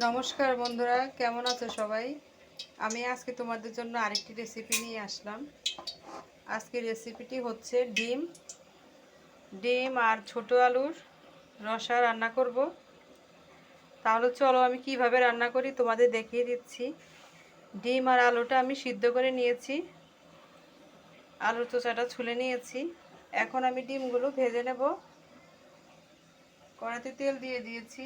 নমস্কার বন্ধুরা, কেমন আছো সবাই? আমি আজকে তোমাদের জন্য আরেকটি রেসিপি নিয়ে আসলাম। আজকের রেসিপিটি হচ্ছে ডিম ডিম আর ছোট আলুর রসা রান্না করব। তাহলে চলো আমি কিভাবে রান্না করি তোমাদের দেখিয়ে দিচ্ছি। ডিম আর আলুটা আমি সিদ্ধ করে নিয়েছি, আলুর চোচাটা ছুলে নিয়েছি। এখন আমি ডিমগুলো ভেজে নেব। কড়াইতে তেল দিয়ে দিয়েছি,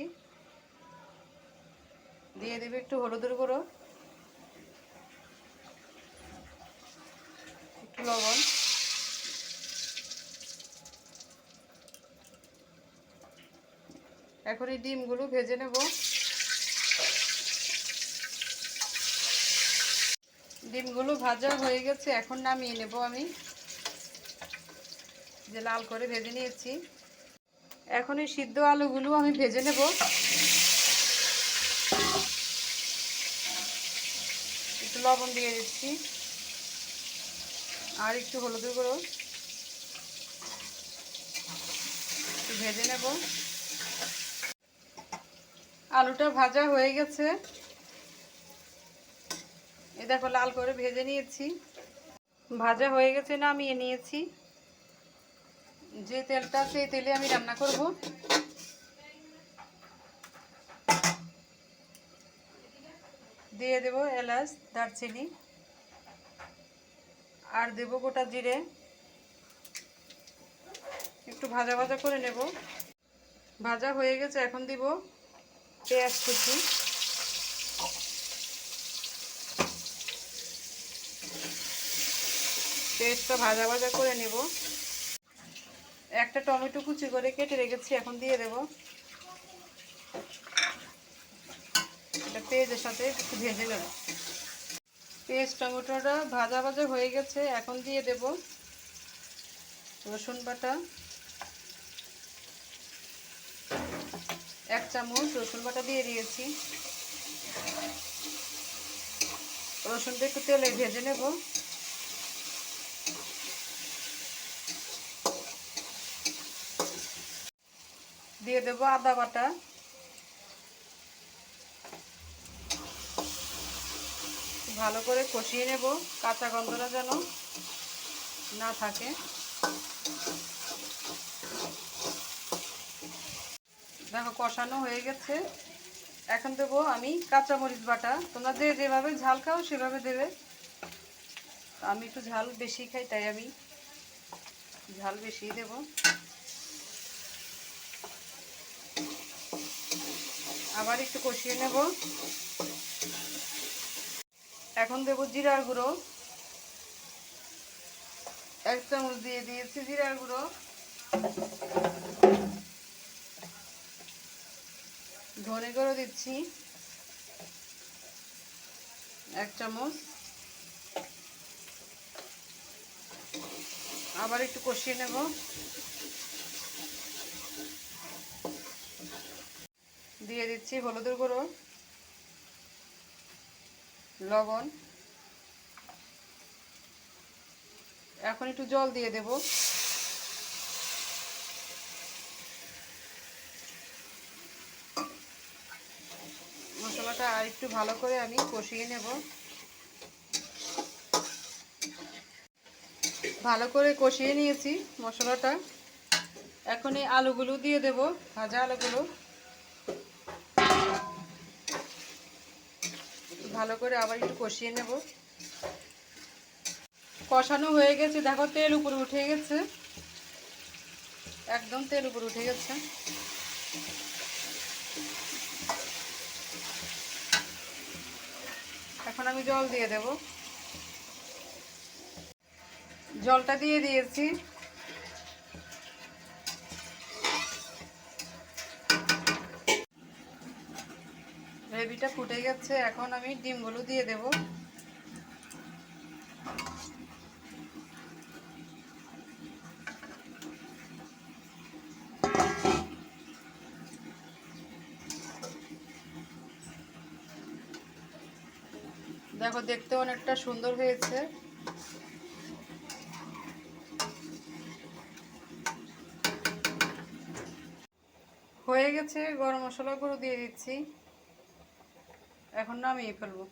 দিয়ে দেবে একটু হলুদের গুঁড়ো, একটু লবণ। এখন এই ডিমগুলো ভেজে নেব। ডিমগুলো ভাজা হয়ে গেছে, এখন নামিয়ে নেব। আমি যে লাল করে ভেজে নিয়েছি, এখন এই সিদ্ধ আলুগুলো আমি ভেজে নেব। একটু লবণ দিয়ে দিচ্ছি আর একটু হলুদের গুঁড়ো, একটু ভেজে নেব। আলুটা ভাজা হয়ে গেছে, এই দেখো লাল করে ভেজে নিয়েছি। ভাজা হয়ে গেছে, নামিয়ে নিয়েছি। যে তেলটা সেই তেলে আমি রান্না করব। দিয়ে দেব এলাচ, দারচিনি আর দেব গোটা জিরে। একটু ভাজা ভাজা করে নেব। ভাজা হয়ে গেছে, এখন দিব পেঁয়াজ কুচি। পেঁয়াজটা ভাজা ভাজা করে নেব। একটা টমেটো কুচি করে কেটে রেখেছি, এখন দিয়ে দেব। এটা পেঁয়াজের সাথে একটু ভেজে নেব। পেঁয়াজ টমেটোটা ভাজা ভাজা হয়ে গেছে, এখন দিয়ে দেব রসুন বাটা। 1 চামচ রসুন বাটা দিয়ে দিয়েছি। রসুনটা একটু তেলে ভেজে নেব। দিয়ে দেব আদা বাটা। ভালো করে কষিয়ে নেব, কাঁচা গন্ধটা যেন না থাকে। দেখো কষানো হয়ে গেছে, এখন দেবো আমি কাঁচামরিচ বাটা। তোমরা যেভাবে ঝাল খাও সেভাবে দেবে। আমি একটু ঝাল বেশি খাই, তাই আমি ঝাল বেশি দেব। আবার একটু কষিয়ে নেব। এখন দেব জিরার গুঁড়ো। 1 চামচ দিয়ে দিয়েছি জিরার গুঁড়ো। ধনে গুঁড়ো দিচ্ছি 1 চামচ। আবার একটু কষিয়ে নেব। দিয়ে দিচ্ছি হলুদের গুঁড়ো, লবণ। এখন একটু জল দিয়ে দেব। মশলাটা আর একটু ভালো করে আমি কষিয়ে নেব। ভালো করে কষিয়ে নিয়েছি মশলাটা। এখন এই আলুগুলো দিয়ে দেব, ভাজা আলুগুলো। ভালো করে আবার একটু কষিয়ে নেব। কষানো হয়ে গেছে, দেখো তেল উপরে উঠে গেছে, একদম তেল উপরে উঠে গেছে। এখন আমি জল দিয়ে দেব। জলটা দিয়ে দিয়েছি। গ্রেভিটা ফুটে গেছে, এখন আমি ডিমগুলো দিয়ে দেব। দেখো দেখতে অনেকটা সুন্দর হয়েছে। হয়ে গেছে, গরম মশলা গুঁড়ো দিয়ে দিচ্ছি। এখন নামিয়ে ফেলবো।